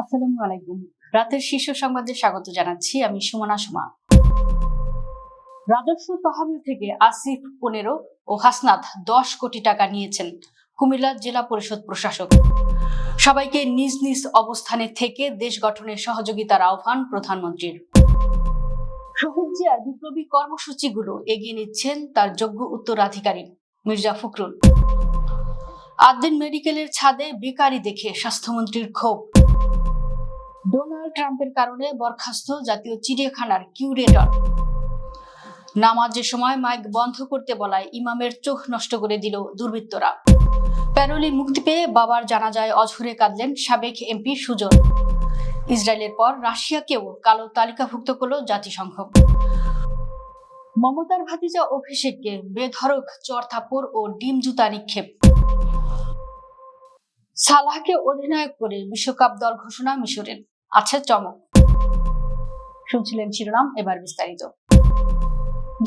আসসালামু আলাইকুম। রাতের শীর্ষ সংবাদে স্বাগত জানাচ্ছি, আমি সুমনা সুমা। রাজস্ব তহবিল থেকে আসিফ 15 ও হাসনাত 10 কোটি টাকা নিয়েছেন কুমিল্লা জেলা পরিষদ প্রশাসক। সবাইকে নিজ নিজ অবস্থানে থেকে দেশ গঠনের সহযোগিতার আহ্বান প্রধানমন্ত্রীর। শহীদ জিয়ার বিপ্লবী কর্মসূচিগুলো এগিয়ে নিচ্ছেন তার যোগ্য উত্তরাধিকারী মির্জা ফখরুল। আদ্দিন মেডিকেলের ছাদে বেকারি দেখে স্বাস্থ্যমন্ত্রীর ক্ষোভ। ডোনাল্ড ট্রাম্পের কারণে বরখাস্ত জাতীয় চিড়িয়াখানার কিউরেটর। নামাজের সময় মাইক বন্ধ করতে বলায় ইমামের চোখ নষ্ট করে দিল দুর্বৃত্তরা। প্যারোলে মুক্তি পেয়ে বাবার জানাজায় অঝরে কাঁদলেন সাবেক এমপি সুজন। ইসরায়েলের পর রাশিয়াকেও কালো তালিকাভুক্ত করল জাতিসংঘ। মমতার ভাতিজা অভিষেককে বেধড়ক চড়থাপ্পড় ও ডিম জুতা নিক্ষেপ। সালাহকে অধিনায়ক করে বিশ্বকাপ দল ঘোষণা মিশরের, আছে চমক। শুনছিলেন শিরোনাম, এবার বিস্তারিত।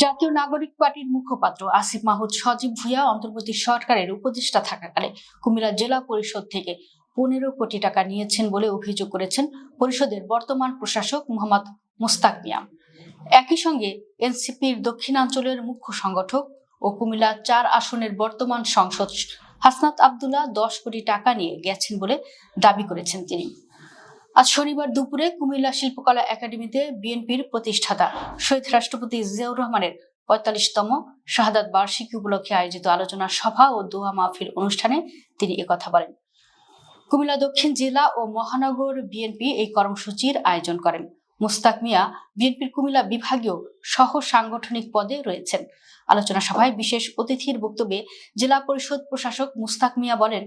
জাতীয় নাগরিক পার্টির মুখপাত্র আসিফ মাহমুদ সজীব ভুঁইয়া অন্তর্বর্তী সরকারের উপদেষ্টা থাকাকালে কুমিল্লা জেলা পরিষদ থেকে 15 কোটি টাকা নিয়েছেন বলে অভিযোগ করেছেন পরিষদের বর্তমান প্রশাসক মোহাম্মদ মুস্তাক মিয়া। একই সঙ্গে এনসিপির দক্ষিণাঞ্চলের মুখ্য সংগঠক ও কুমিল্লা 4 আসনের বর্তমান সংসদ হাসনাত আব্দুল্লাহ 10 কোটি টাকা নিয়ে গেছেন বলে দাবি করেছেন তিনি। আজ শনিবার দুপুরে কুমিল্লা শিল্পকলা একাডেমিতে বিএনপির প্রতিষ্ঠাতা শহীদ রাষ্ট্রপতি জিয়াউর রহমানের 45তম শাহাদাত বার্ষিকী উপলক্ষে আয়োজিত আলোচনা সভা ও দোয়া মাহফিল অনুষ্ঠানে তিনি একথা বলেন। কুমিল্লা দক্ষিণ জেলা ও মহানগর বিএনপি এই কর্মসূচির আয়োজন করেন। মুস্তাক মিয়া বিএনপির কুমিল্লা বিভাগীয় সহ সাংগঠনিক পদে রয়েছেন। আলোচনা সভায় বিশেষ অতিথির বক্তব্যে জেলা পরিষদ প্রশাসক মুস্তাক মিয়া বলেন,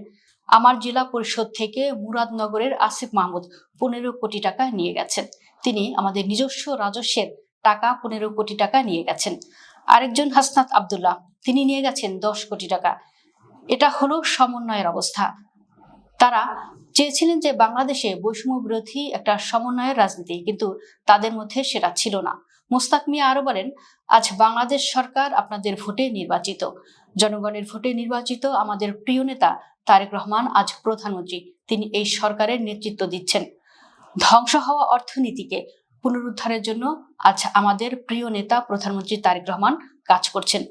আমার জেলা পরিষদ থেকে মুরাদনগরের আসিফ মাহমুদ 15 কোটি টাকা নিয়ে গেছেন। তিনি আমাদের নিজস্ব রাজস্বের টাকা 15 কোটি টাকা নিয়ে গেছেন। আরেকজন হাসনাত আব্দুল্লাহ, তিনি নিয়ে গেছেন 10 কোটি টাকা। এটা হলো সমন্বয়ের অবস্থা। তারা চেয়েছিলেন যে বাংলাদেশে বৈষম্য বিরোধী একটা সমন্বয়ের রাজনীতি, কিন্তু তাদের মধ্যে সেটা ছিল না। মুস্তাক মিয়া আরো বলেন, আজ বাংলাদেশ সরকার আপনাদের ভোটে নির্বাচিত, জনগণের ভোটে নির্বাচিত আমাদের প্রিয় নেতা তারেক রহমান আজ প্রধানমন্ত্রী। তিনি এই সরকারের নেতৃত্ব দিচ্ছেন। ধ্বংস হওয়া অর্থনীতিকে পুনরুদ্ধারের জন্য আজ আমাদের প্রিয় নেতা প্রধানমন্ত্রী তারেক রহমান কাজ করছেন।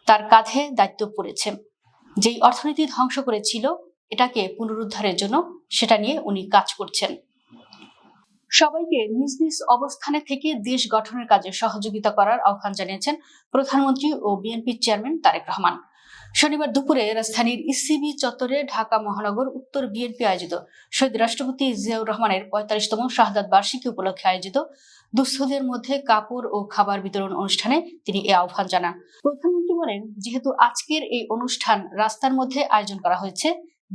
তার কাঁধে দায়িত্ব পড়েছে। যেই অর্থনীতি ধ্বংস করেছিল এটাকে পুনরুদ্ধারের জন্য সেটা নিয়ে উনি কাজ করছেন। সবাইকে নিজ নিজ অবস্থানে থেকে দেশ গঠনের কাজে সহযোগিতা করার আহ্বান জানিয়েছেন প্রধানমন্ত্রী ও বিএনপির চেয়ারম্যান তারেক রহমান। শনিবার দুপুরে রাজধানীর ইসিবি চত্বরে ঢাকা মহানগর উত্তর বিএনপি আয়োজিত শহীদ রাষ্ট্রপতি জিয়াউর রহমানের 45তম শাহাদাত বার্ষিকী উপলক্ষে আয়োজিত দুস্থদের মধ্যে কাপড় ও খাবার বিতরণ অনুষ্ঠানে তিনি এই আহ্বান জানান। প্রধানমন্ত্রী বলেন, যেহেতু আজকের এই অনুষ্ঠান রাস্তার মধ্যে আয়োজন করা হয়েছে,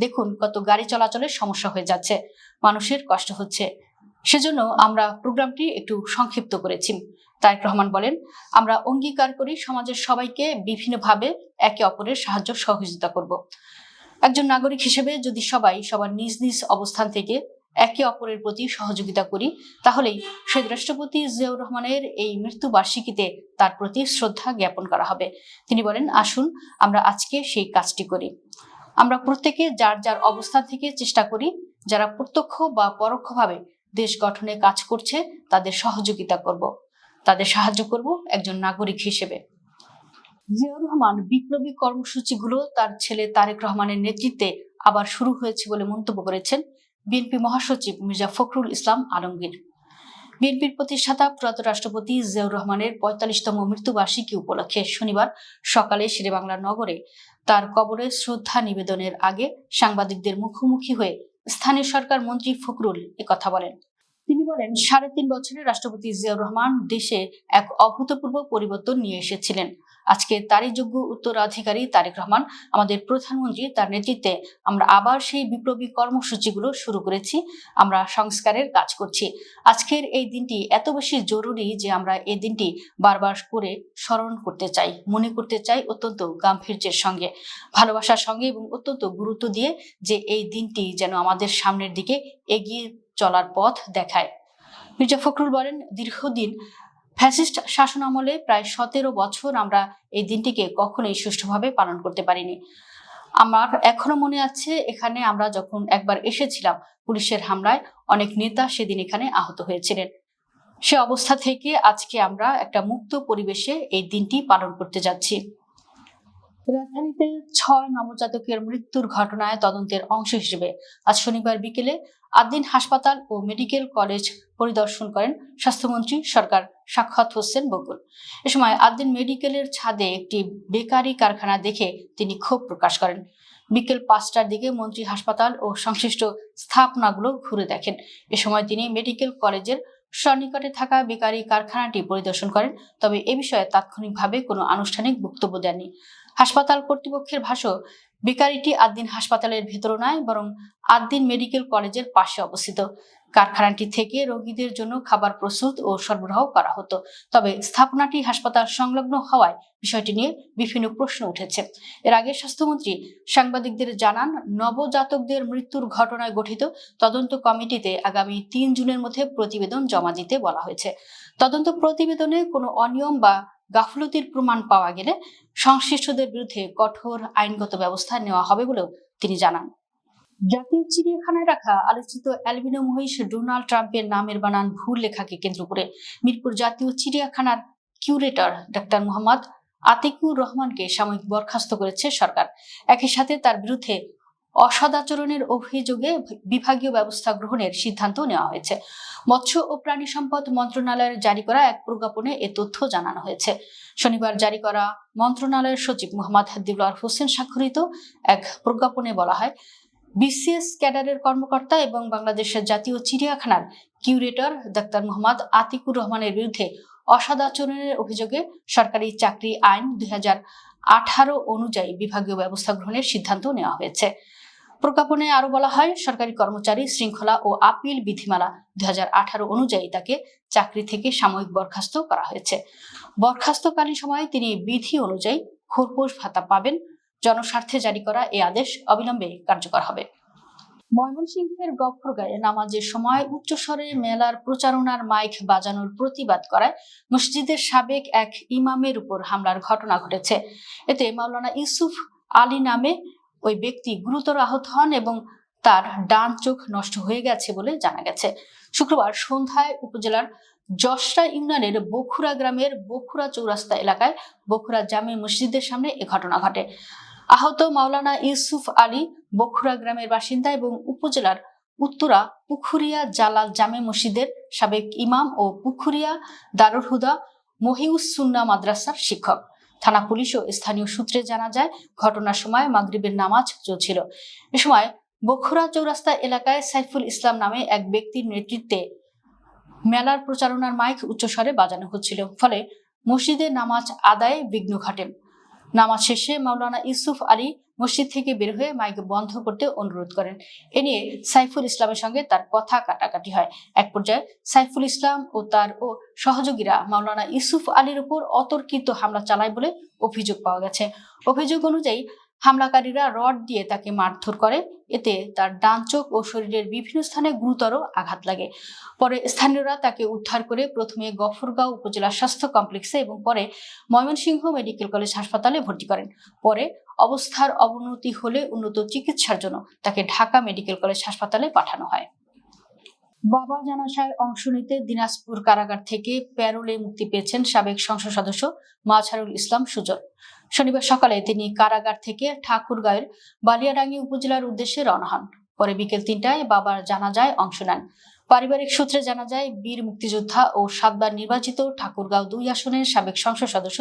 দেখুন কত গাড়ি চলাচলের সমস্যা হয়ে যাচ্ছে, মানুষের কষ্ট হচ্ছে, সেজন্য আমরা প্রোগ্রামটি একটু সংক্ষিপ্ত করেছি। তারেক রহমান বলেন, আমরা অঙ্গীকার করি সমাজের সবাইকে বিভিন্নভাবে একে অপরের সাহায্য সহযোগিতা করব। একজন নাগরিক হিসেবে যদি সবাই সবার নিজ নিজ অবস্থান থেকে একে অপরের প্রতি সহযোগিতা করি, তাহলেই শহীদ রাষ্ট্রপতি জিয়াউর রহমানের এই মৃত্যু বার্ষিকীতে তার প্রতি শ্রদ্ধা জ্ঞাপন করা হবে। তিনি বলেন, আসুন আমরা আজকে সেই কাজটি করি। আমরা প্রত্যেকে যার যার অবস্থান থেকে চেষ্টা করি, যারা প্রত্যক্ষ বা পরোক্ষভাবে দেশ গঠনে কাজ করছে তাদের সহযোগিতা করব, তাদের সাহায্য করব একজন নাগরিক হিসেবে। জিয়াউর রহমান বিপ্লবী কর্মসূচিগুলো তার ছেলে তারেক রহমানের নেতৃত্বে আবার শুরু হয়েছে বলে মন্তব্য করেছেন বিএনপি মহাসচিব মির্জা ফখরুল ইসলাম আলমগীর। বিএনপির প্রতিষ্ঠাতা প্রয়াত রাষ্ট্রপতি জিয়াউর রহমানের 45তম মৃত্যুবার্ষিকী উপলক্ষে শনিবার সকালে শেরেবাংলা নগরে তার কবরে শ্রদ্ধা নিবেদনের আগে সাংবাদিকদের মুখোমুখি হয়ে স্থানীয় সরকার মন্ত্রী ফখরুল একথা বলেন। তিনি বলেন, 3.5 বছরে রাষ্ট্রপতি জিয়াউর রহমান দেশে এক অভূতপূর্ব পরিবর্তন নিয়ে এসেছিলেন। আজকে তারই যোগ্য উত্তরাধিকারী তারেক রহমান আমাদের প্রধানমন্ত্রী, তার নেতৃত্বে আমরা আবার সেই বিপ্লবী কর্মসূচিগুলো শুরু করেছি। আমরা সংস্কারের কাজ করছি। আজকের এই দিনটি এত বেশি জরুরি যে আমরা এই দিনটি বারবার করে স্মরণ করতে চাই, মনে করতে চাই অত্যন্ত গাম্ভীর্যের সঙ্গে, ভালোবাসার সঙ্গে এবং অত্যন্ত গুরুত্ব দিয়ে, যে এই দিনটি যেন আমাদের সামনের দিকে এগিয়ে চলার পথ দেখায়। মির্জা ফখরুল বলেন, দীর্ঘদিন ফ্যাসিস্ট শাসন আমলে প্রায় 17 বছর আমরা এই দিনটিকে কখনোই সুষ্ঠুভাবে পালন করতে পারিনি। আমার এখনো মনে আছে, এখানে আমরা যখন একবার এসেছিলাম পুলিশের হামলায় অনেক নেতা সেদিন এখানে আহত হয়েছিলেন। সে অবস্থা থেকে আজকে আমরা একটা মুক্ত পরিবেশে এই দিনটি পালন করতে যাচ্ছি। রাজধানীতে 6 নবজাতকের মৃত্যুর ঘটনায় তদন্তের অংশ হিসেবে আজ শনিবার বিকেলে আদ্দিন হাসপাতাল ও মেডিকেল কলেজ পরিদর্শন করেন স্বাস্থ্যমন্ত্রী সরকার সাখাওয়াত হোসেন বকুল। এ সময় আদ্দিন মেডিকেলের ছাদে একটি বেকারি কারখানা দেখে তিনি ক্ষোভ প্রকাশ করেন। বিকেল 5টার দিকে মন্ত্রী হাসপাতাল ও সংশ্লিষ্ট স্থাপনাগুলো ঘুরে দেখেন। এ সময় তিনি মেডিকেল কলেজের সন্নিকটে থাকা বেকারি কারখানাটি পরিদর্শন করেন, তবে এ বিষয়ে তাৎক্ষণিকভাবে কোনো আনুষ্ঠানিক বক্তব্য দেননি। হাসপাতাল কর্তৃপক্ষের ভাষ্য, বেকারিটি আদ্দিন হাসপাতালের ভেতর নয়, বরং আদ্দিন মেডিকেল কলেজের পাশে অবস্থিত। কারখানাটি থেকে রোগীদের জন্য খাবার প্রস্তুত ও সরবরাহ করা হতো, তবে স্থাপনাটি হাসপাতাল সংলগ্ন হওয়ায় বিষয়টি নিয়ে বিভিন্ন প্রশ্ন উঠেছে। এর আগে স্বাস্থ্যমন্ত্রী সাংবাদিকদের জানান, নবজাতকদের মৃত্যুর ঘটনায় গঠিত তদন্ত কমিটিতে আগামী 3 জুনের মধ্যে প্রতিবেদন জমা দিতে বলা হয়েছে। তদন্ত প্রতিবেদনে কোনো অনিয়ম বা গাফলতির প্রমাণ পাওয়া গেলে সংশ্লিষ্টদের বিরুদ্ধে কঠোর আইনগত ব্যবস্থা নেওয়া হবে বলেও তিনি জানান। জাতীয় চিড়িয়াখানায় রাখা আলোচিত অ্যালবিনো মহিষ ডোনাল্ড ট্রাম্পের নামের বানান ভুল লেখাকে কেন্দ্র করে মিরপুর জাতীয় চিড়িয়াখানার কিউরেটর ডাক্তার মোহাম্মদ আতিকুর রহমানকে সাময়িক বরখাস্ত করেছে সরকার। একই সাথে তার বিরুদ্ধে অসদাচরণের অভিযোগে বিভাগীয় ব্যবস্থা গ্রহণের সিদ্ধান্ত নেওয়া হয়েছে। মৎস্য ও প্রাণী সম্পদ মন্ত্রণালয়ের জারি করা এক প্রজ্ঞাপনে এ তথ্য জানানো হয়েছে। শনিবার জারি করা মন্ত্রণালয়ের সচিব মোহাম্মদ দিলওয়ার হোসেন স্বাক্ষরিত এক প্রজ্ঞাপনে বলা হয়, বিসিএস ক্যাডারের কর্মকর্তা এবং বাংলাদেশের জাতীয় চিড়িয়াখানার কিউরেটর ডাক্তার মোহাম্মদ আতিকুর রহমানের বিরুদ্ধে অসদাচরণের অভিযোগে সরকারি চাকরি আইন 2018 অনুযায়ী বিভাগীয় ব্যবস্থা গ্রহণের সিদ্ধান্ত নেওয়া হয়েছে। প্রজ্ঞাপনে আরো বলা হয়, সরকারি কর্মচারী শৃঙ্খলা ও আপিল বিধিমালা 2018 অনুযায়ী তাকে চাকরি থেকে সাময়িক বরখাস্ত করা হয়েছে। বরখাস্তকালীন সময়ে তিনি বিধি অনুযায়ী খোরপোশ ভাতা পাবেন। জনস্বার্থে জারি করা এই আদেশ অবিলম্বে কার্যকর হবে। ময়মনসিংহের গফরগাঁয়ে নামাজের সময় উচ্চস্বরে মেলার প্রচারণার মাইক বাজানোর প্রতিবাদ করায় মসজিদের সাবেক এক ইমামের উপর হামলার ঘটনা ঘটেছে। এতে মাওলানা ইউসুফ আলী নামে ওই ব্যক্তি গুরুতর আহত হন এবং তার ডান চোখ নষ্ট হয়ে গেছে বলে জানা গেছে। শুক্রবার সন্ধ্যায় উপজেলার জশরা ইউনিয়নের বখুরা গ্রামের বখুরা চৌরাস্তা এলাকায় বখুরা জামে মসজিদের সামনে এ ঘটনা ঘটে। আহত মাওলানা ইউসুফ আলী বখুরা গ্রামের বাসিন্দা এবং উপজেলার উত্তরা পুখুরিয়া জালাল জামে মসজিদের সাবেক ইমাম ও পুখুরিয়া দারুল হুদা মহিউস সুন্নাহ মাদ্রাসার শিক্ষক। থানা পুলিশ ও স্থানীয় সূত্রে জানা যায়, ঘটনার সময় মাগরিবের নামাজ চলছিল। এ সময় বখুরা চৌরাস্তা এলাকায় সাইফুল ইসলাম নামে এক ব্যক্তির নেতৃত্বে মেলার প্রচারণার মাইক উচ্চস্বরে বাজানো হচ্ছিল, ফলে মসজিদে নামাজ আদায়ে বিঘ্ন ঘটে। নামাজ শেষে মাওলানা ইউসুফ আলী মসজিদ থেকে বের হয়ে মাইক বন্ধ করতে অনুরোধ করেন। এ নিয়ে সাইফুল ইসলামের সঙ্গে তার কথা কাটাকাটি হয়। এক পর্যায়ে সাইফুল ইসলাম ও তার সহযোগীরা মাওলানা ইউসুফ আলীর উপর অতর্কিত হামলা চালায় বলে অভিযোগ পাওয়া গেছে। অভিযোগ অনুযায়ী হামলাকারীরা রড দিয়ে তাকে মারধর করে। এতে তার ডান চোখ ও শরীরের বিভিন্ন স্থানে গুরুতর আঘাত লাগে। পরে স্থানীয়রা তাকে উদ্ধার করে প্রথমে গফরগাঁও উপজেলা স্বাস্থ্য কমপ্লেক্সে এবং পরে ময়মনসিংহ মেডিকেল কলেজ হাসপাতালে ভর্তি করেন। পরে অবস্থার অবনতি হলে উন্নত চিকিৎসার জন্য তাকে ঢাকা মেডিকেল কলেজ হাসপাতালে পাঠানো হয়। বাবার জানাজায় অংশ নিতে দিনাজপুর কারাগার থেকে প্যারোলে মুক্তি পেয়েছেন সাবেক সংসদ সদস্য মাজহারুল ইসলাম সুজন। শনিবার সকালে তিনি কারাগার থেকে ঠাকুরগাঁওয়ের বালিয়াডাঙ্গি উপজেলার উদ্দেশ্যে রওনা হন। পরে বিকেল 3টায় বাবার জানাজায় অংশ নেন। পারিবারিক সূত্রে জানা যায়, বীর মুক্তিযোদ্ধা ও 7বার নির্বাচিত ঠাকুরগাঁও 2 আসনের সাবেক সংসদ সদস্য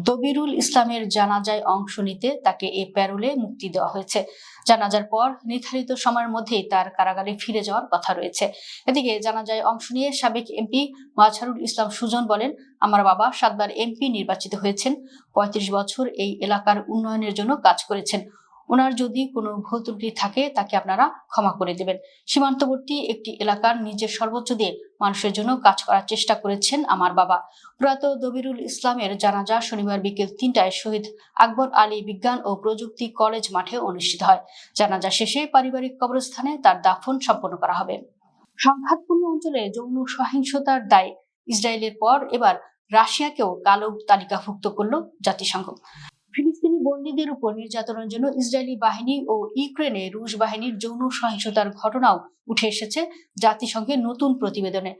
দবিরুল ইসলামের জানাজায় অংশ নিতে তাকে এ প্যারোলে মুক্তি দেওয়া হয়েছে। জানাজার পর নির্ধারিত সময়ের মধ্যেই তার কারাগারে ফিরে যাওয়ার কথা রয়েছে। এদিকে জানাজায় অংশ নিয়ে সাবেক এমপি মাজহারুল ইসলাম সুজন বলেন, আমার বাবা 7বার এমপি নির্বাচিত হয়েছেন, 35 বছর এই এলাকার উন্নয়নের জন্য কাজ করেছেন। ওনার যদি কোনো ভুল ত্রুটি থাকে তাকে আপনারা ক্ষমা করে দেবেন। সীমান্তবর্তী একটি এলাকার নিজের সর্বোচ্চ দিয়ে মানুষের জন্য কাজ করার চেষ্টা করেছেন আমার বাবা। প্রয়াত দবিরুল ইসলামের জানাজা শনিবার বিকেল 3টায় শহীদ আকবর আলী বিজ্ঞান ও প্রযুক্তি কলেজ মাঠে অনুষ্ঠিত হয়। জানাজা শেষে পারিবারিক কবরস্থানে তার দাফন সম্পন্ন করা হবে। সংঘাতপূর্ণ অঞ্চলে যৌন সহিংসতার দায়ে ইসরায়েলের পর এবার রাশিয়াকেও কালো তালিকাভুক্ত করল জাতিসংঘ। ফিলিস্তিনি বন্দীদের উপর নির্যাতনের জন্য ইসরায়েলি বাহিনী ও ইউক্রেনে রুশ বাহিনীর যৌন সহিংসতার ঘটনাও উঠে এসেছে জাতিসংঘের নতুন প্রতিবেদনে।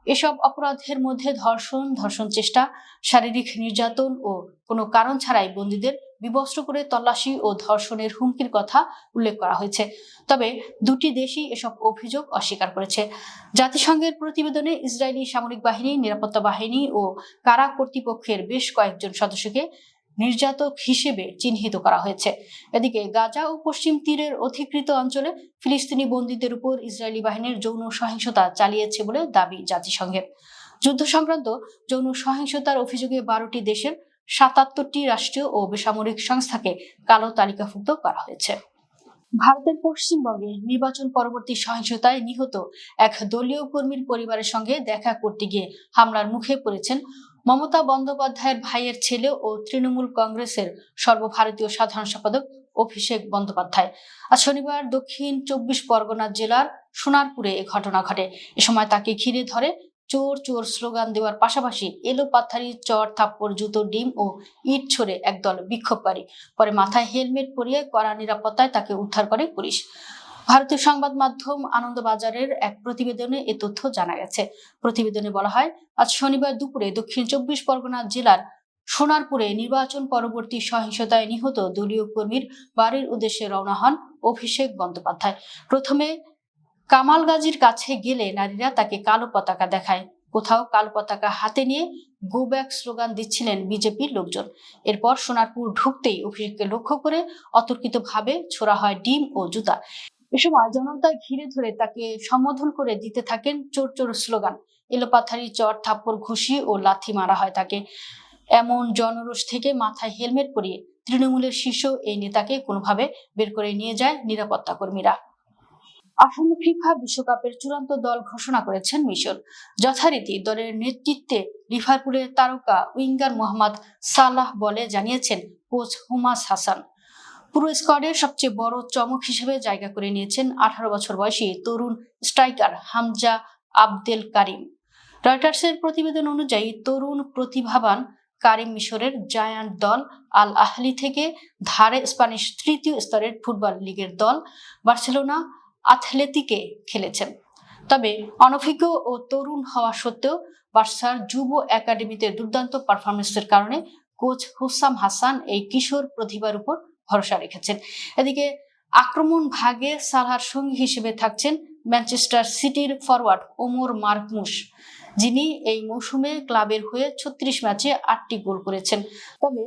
এসব অপরাধের মধ্যে ধর্ষণ চেষ্টা, শারীরিক নির্যাতন ও কোনো কারণ ছাড়াই বন্দীদের বিবস্ত্র করে তল্লাশি ও ধর্ষণের হুমকির কথা উল্লেখ করা হয়েছে। তবে দুটি দেশই এসব অভিযোগ অস্বীকার করেছে। জাতিসংঘের প্রতিবেদনে ইসরায়েলি সামরিক বাহিনী, নিরাপত্তা বাহিনী ও কারা কর্তৃপক্ষের বেশ কয়েকজন সদস্যকে নির্যাতক হিসেবে চিহ্নিত করা হয়েছে। এদিকে গাজা ও পশ্চিম তীরের অধিকৃত অঞ্চলে ফিলিস্তিনি বন্দীদের উপর ইসরায়েলি বাহিনীর যৌন সহিংসতা চালিয়েছে বলে দাবি জাতিসংঘের। যুদ্ধ সংক্রান্ত যৌন সহিংসতার অভিযোগে 12টি দেশের 77টি রাষ্ট্রীয় ও বেসামরিক সংস্থাকে কালো তালিকাভুক্ত করা হয়েছে। ভারতের পশ্চিমবঙ্গে নির্বাচন পরবর্তী সহিংসতায় নিহত এক দলীয় কর্মীর পরিবারের সঙ্গে দেখা করতে গিয়ে হামলার মুখে পড়েছেন মমতা বন্দ্যোপাধ্যায়ের ভাইয়ের ছেলে ও তৃণমূল কংগ্রেসের সর্বভারতীয় সাধারণ সম্পাদক অভিষেক বন্দ্যোপাধ্যায়। আজ শনিবার দক্ষিণ 24 পরগনা জেলার সোনারপুরে এ ঘটনা ঘটে। এ সময় তাকে ঘিরে ধরে চোর চোর স্লোগান দেওয়ার পাশাপাশি এলোপাথারি চর, থাপ্পড়, জুতো, ডিম ও ইট ছড়ে একদল বিক্ষোভকারী। পরে মাথায় হেলমেট পরিয়ে কড়া নিরাপত্তায় তাকে উদ্ধার করে পুলিশ। ভারতীয় সংবাদ মাধ্যম আনন্দবাজারের এক প্রতিবেদনে এ তথ্য জানা গেছে। প্রতিবেদনে বলা হয়, আজ শনিবার দুপুরে দক্ষিণ 24 পরগনা জেলার সোনারপুরে নির্বাচন পরবর্তী সহিংসতায় নিহত দলীয় কর্মীর বাড়ির উদ্দেশ্যে রওনা হন অভিষেক বন্দ্যোপাধ্যায়। প্রথমে কামালগাজীর কাছে গেলে নারীরা তাকে কালো পতাকা দেখায়। কোথাও কালো পতাকা হাতে নিয়ে গো ব্যাক স্লোগান দিচ্ছিলেন বিজেপির লোকজন। এরপর সোনারপুর ঢুকতেই অভিষেককে লক্ষ্য করে অতর্কিতভাবে ছোড়া হয় ডিম ও জুতা। এ সময় জনতা ঘিরে ধরে তাকে সম্বোধন করে দিতে থাকেন চোর চোর স্লোগান। এলোপাথারি চর, থাপ্পড়, ঘুষি ও লাথি মারা হয় তাকে। এমন জনরোষ থেকে মাথায় হেলমেট পরিয়ে তৃণমূলের শীর্ষ এই নেতাকে কোনোভাবে বের করে নিয়ে যায় নিরাপত্তা কর্মীরা। আসন্ন ফিফা বিশ্বকাপের চূড়ান্ত দল ঘোষণা করেছেন মিশর। যথারীতি দলের নেতৃত্বে লিভারপুলের তারকা উইঙ্গার মোহাম্মদ সালাহ বলে জানিয়েছেন কোচ হুমাস হাসান। পুরো স্কোয়াডের সবচেয়ে বড় চমক হিসেবে জায়গা করে নিয়েছেন 18 বছর বয়সী তরুণ স্ট্রাইকার হামজা আবদেল কারিম। রয়টার্সের প্রতিবেদন অনুযায়ী তরুণ প্রতিভাবান কারিম মিশরের জায়ান্ট দল আল আহলি থেকে ধারে স্প্যানিশ তৃতীয় স্তরের ফুটবল লিগের দল বার্সেলোনা অ্যাথলেটিকে খেলেছেন। তবে অনভিজ্ঞ ও তরুণ হওয়া সত্ত্বেও বার্সার যুব একাডেমিতে দুর্দান্ত পারফরমেন্সের কারণে কোচ হুসাম হাসান এই কিশোর প্রতিভার উপর ভরসা রেখেছেন। এদিকে আক্রমণ ভাগে সালাহর সঙ্গী হিসেবে থাকছেন ম্যানচেস্টার সিটির ফরওয়ার্ড ওমর মারমুশ, যিনি এই মৌসুমে ক্লাবের হয়ে 36 ম্যাচে 8টি গোল করেছেন। তবে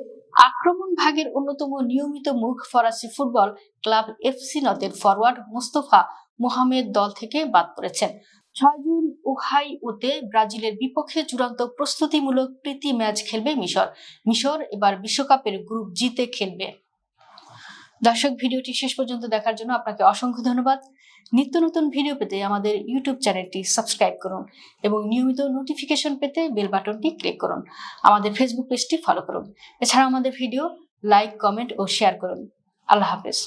আক্রমণ ভাগের অন্যতম নিয়মিত মুখ ফরাসি ফুটবল ক্লাব এফসি নদের ফরওয়ার্ড মোস্তফা মোহামেদ দল থেকে বাদ পড়েছেন। 6 জুন ওহাইওতে ব্রাজিলের বিপক্ষে চূড়ান্ত প্রস্তুতিমূলক প্রীতি ম্যাচ খেলবে মিশর এবার বিশ্বকাপের গ্রুপ জিতে খেলবে। দর্শক, ভিডিওটি শেষ পর্যন্ত দেখার জন্য আপনাকে অসংখ্য ধন্যবাদ। নিত্য নতুন ভিডিও পেতে আমাদের ইউটিউব চ্যানেলটি সাবস্ক্রাইব করুন এবং নিয়মিত নোটিফিকেশন পেতে বেল বাটনটি ক্লিক করুন। আমাদের ফেসবুক পেজটি ফলো করুন। এছাড়া আমাদের ভিডিও লাইক, কমেন্ট ও শেয়ার করুন। আল্লাহ হাফেজ।